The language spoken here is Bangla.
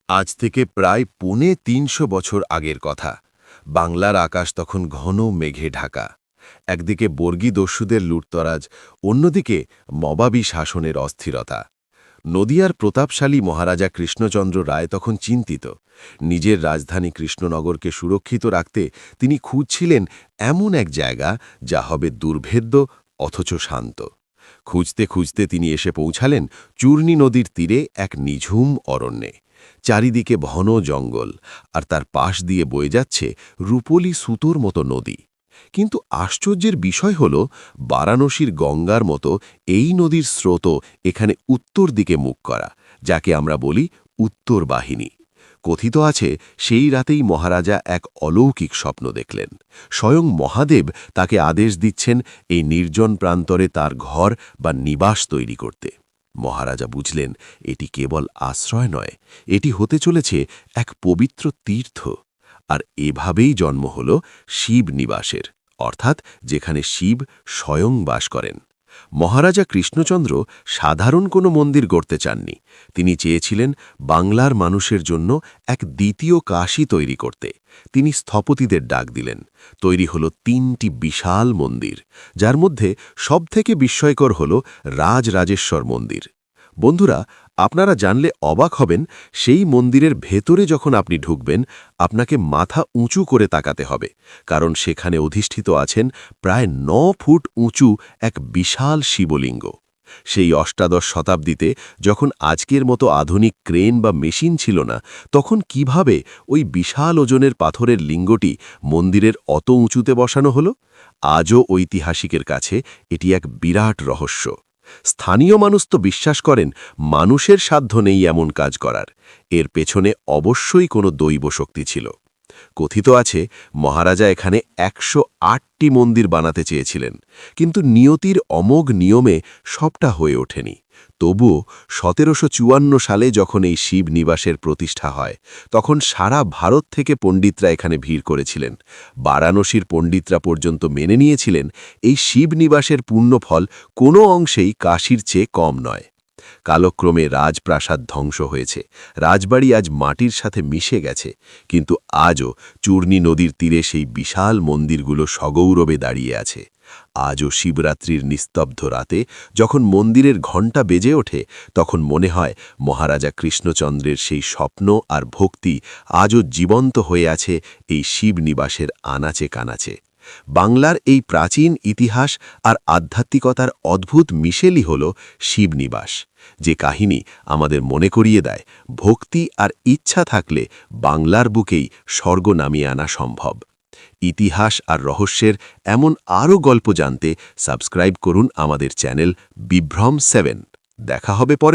আজ থেকে প্রায় ৩৫০ বছর আগের কথা। বাংলার আকাশ তখন ঘন মেঘে ঢাকা। একদিকে বর্গী দস্যুদের লুটতরাজ, অন্যদিকে নবাবী শাসনের অস্থিরতা। নদিয়ার প্রতাপশালী মহারাজা কৃষ্ণচন্দ্র রায় তখন চিন্তিত। নিজের রাজধানী কৃষ্ণনগরকে সুরক্ষিত রাখতে তিনি খুঁজছিলেন এমন এক জায়গা যা হবে দুর্ভেদ্য অথচ শান্ত। খুঁজতে খুঁজতে তিনি এসে পৌঁছালেন চূর্ণী নদীর তীরে এক নিঝুম অরণ্যে। চারিদিকে ঘন জঙ্গল, আর তার পাশ দিয়ে বয়ে যাচ্ছে রূপলি সুতোর মতো নদী। কিন্তু আশ্চর্যের বিষয় হল, বারাণসীর গঙ্গার মতো এই নদীর স্রোত এখানে উত্তর দিকে মুখ করা, যাকে আমরা বলি উত্তর বাহিনী। কথিত আছে, সেই রাতেই মহারাজা এক অলৌকিক স্বপ্ন দেখলেন। স্বয়ং মহাদেব তাকে আদেশ দিচ্ছেন এই নির্জন প্রান্তরে তার ঘর বা নিবাস তৈরি করতে। মহারাজা বুঝলেন, এটি কেবল আশ্রয় নয়, এটি হতে চলেছে এক পবিত্র তীর্থ। আর এভাবেই জন্ম হল শিব নিবাসের, অর্থাৎ যেখানে শিব স্বয়ং বাস করেন। মহারাজা কৃষ্ণচন্দ্র সাধারণ কোনো মন্দির গড়তে চাননি। তিনি চেয়েছিলেন বাংলার মানুষের জন্য এক দ্বিতীয় কাশী তৈরি করতে। তিনি স্থপতিদের ডাক দিলেন। তৈরি হল ৩টি বিশাল মন্দির, যার মধ্যে সবথেকে বিস্ময়কর হল রাজরাজেশ্বর মন্দির। বন্ধুরা, আপনারা জানলে অবাক হবেন, সেই মন্দিরের ভেতরে যখন আপনি ঢুকবেন, আপনাকে মাথা উঁচু করে তাকাতে হবে, কারণ সেখানে অধিষ্ঠিত আছেন প্রায় ৯ ফুট উঁচু এক বিশাল শিবলিঙ্গ। সেই অষ্টাদশ শতাব্দীতে, যখন আজকের মতো আধুনিক ক্রেন বা মেশিন ছিল না, তখন কিভাবে ওই বিশাল ওজনের পাথরের লিঙ্গটি মন্দিরের অত উঁচুতে বসানো হলো? আজও ঐতিহাসিকের কাছে এটি এক বিরাট রহস্য। স্থানীয় মানুষ তো বিশ্বাস করেন মানুষের সাধ্য নেই এমন কাজ করার, এর পেছনে অবশ্যই কোনো দৈব শক্তি ছিল। কথিত আছে, মহারাজা এখানে ১০৮টি মন্দির বানাতে চেয়েছিলেন, কিন্তু নিয়তির অমোঘ নিয়মে সবটা হয়ে ওঠেনি। তবুও ১৭৫৪ সালে যখন এই শিব নিবাসের প্রতিষ্ঠা হয়, তখন সারা ভারত থেকে পণ্ডিতরা এখানে ভিড় করেছিলেন। বারাণসীর পণ্ডিতরা পর্যন্ত মেনে নিয়েছিলেন এই শিব নিবাসের পুণ্যফল কোনো অংশেই কাশীর চেয়ে কম নয়। কালক্রমে রাজপ্রাসাদ ধ্বংস হয়েছে, রাজবাড়ি আজ মাটির সাথে মিশে গেছে, কিন্তু আজও চূর্ণী নদীর তীরে সেই বিশাল মন্দিরগুলো সগৌরবে দাঁড়িয়ে আছে। আজও শিবরাত্রির নিস্তব্ধ রাতে যখন মন্দিরের ঘণ্টা বেজে ওঠে, তখন মনে হয় মহারাজা কৃষ্ণচন্দ্রের সেই স্বপ্ন আর ভক্তি আজও জীবন্ত হয়ে আছে এই শিব নিবাসের আনাচে কানাচে। বাংলার এই প্রাচীন ইতিহাস আর আধ্যাত্মিকতার অদ্ভুত মিশেলই হল শিবনিবাস, যে কাহিনী আমাদের মনে করিয়ে দেয় ভক্তি আর ইচ্ছা থাকলে বাংলার বুকেই স্বর্গ নামিয়ে আনা সম্ভব। ইতিহাস আর রহস্যের এমন আরও গল্প জানতে সাবস্ক্রাইব করুন আমাদের চ্যানেল বিভ্রম 7। দেখা হবে পরে।